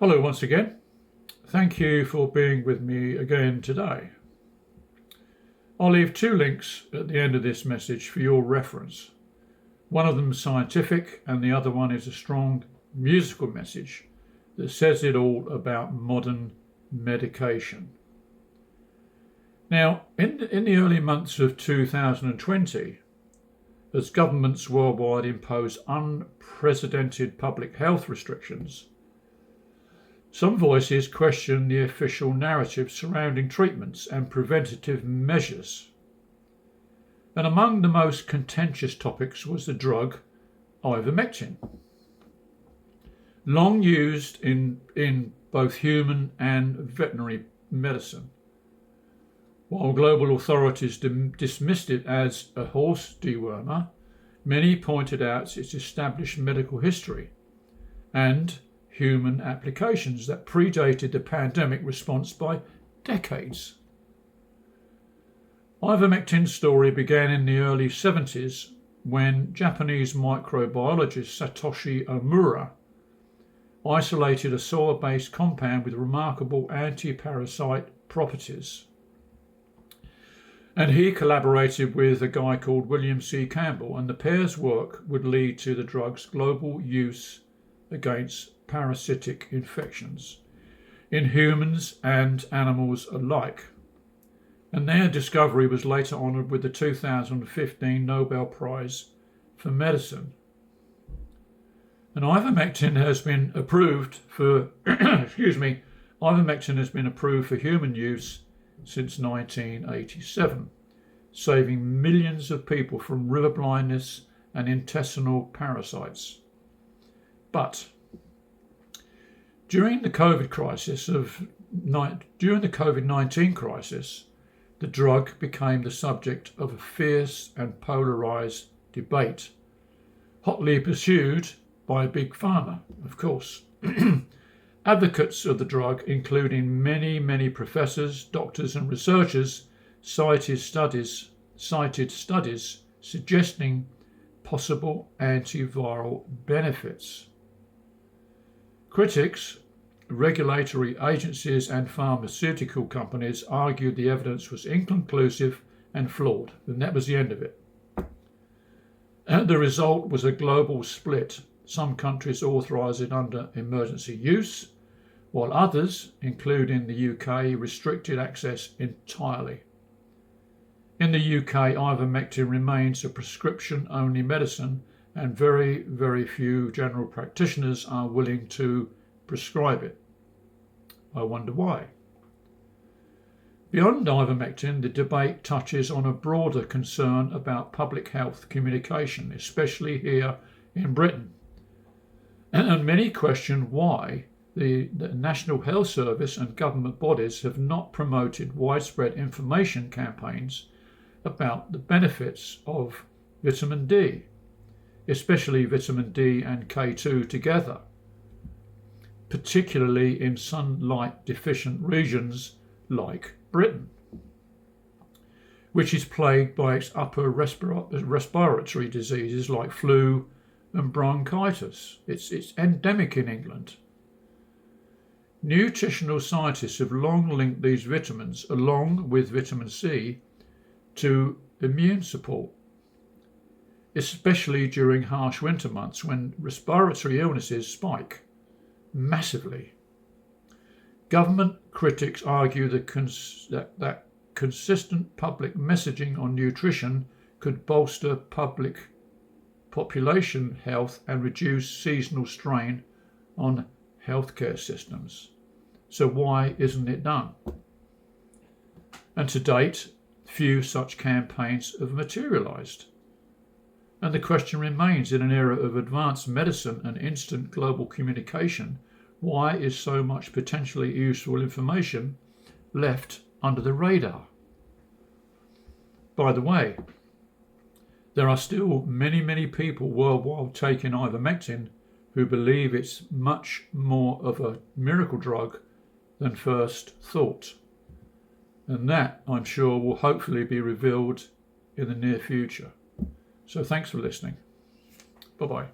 Hello once again. Thank you for being with me again today. I'll leave two links at the end of this message for your reference. One of them is scientific and the other one is a strong musical message that says it all about modern medication. Now, in the early months of 2020, as governments worldwide imposed unprecedented public health restrictions, some voices question the official narrative surrounding treatments and preventative measures. And among the most contentious topics was the drug Ivermectin, long used in both human and veterinary medicine. While global authorities dismissed it as a horse dewormer, many pointed out its established medical history and human applications that predated the pandemic response by decades. Ivermectin's story began in the early 70s when Japanese microbiologist Satoshi Omura isolated a soil-based compound with remarkable anti-parasite properties. And he collaborated with a guy called William C. Campbell, and the pair's work would lead to the drug's global use against parasitic infections in humans and animals alike. And their discovery was later honoured with the 2015 Nobel Prize for Medicine. And Ivermectin has been approved for Ivermectin has been approved for human use since 1987, saving millions of people from river blindness and intestinal parasites. But during the COVID-19 crisis, the drug became the subject of a fierce and polarised debate, hotly pursued by Big Pharma, of course. Advocates of the drug, including many professors, doctors and researchers, cited studies suggesting possible antiviral benefits. Critics, regulatory agencies and pharmaceutical companies argued the evidence was inconclusive and flawed, and that was the end of it. And the result was a global split. Some countries authorised it under emergency use, while others, including the UK, restricted access entirely. In the UK, Ivermectin remains a prescription-only medicine, and very few general practitioners are willing to prescribe it. I wonder why. Beyond Ivermectin, the debate touches on a broader concern about public health communication, especially here in Britain. And many question why the National Health Service and government bodies have not promoted widespread information campaigns about the benefits of vitamin D, especially vitamin D and K2 together, particularly in sunlight deficient regions like Britain, which is plagued by its upper respiratory diseases like flu and bronchitis. It's endemic in England. Nutritional scientists have long linked these vitamins, along with vitamin C, to immune support, especially during harsh winter months when respiratory illnesses spike massively. Government critics argue that consistent public messaging on nutrition could bolster population health and reduce seasonal strain on healthcare systems. So why isn't it done? And to date, few such campaigns have materialised. And the question remains, in an era of advanced medicine and instant global communication, why is so much potentially useful information left under the radar? By the way, there are still many people worldwide taking Ivermectin who believe it's much more of a miracle drug than first thought. And that, I'm sure, will hopefully be revealed in the near future. So thanks for listening. Bye-bye.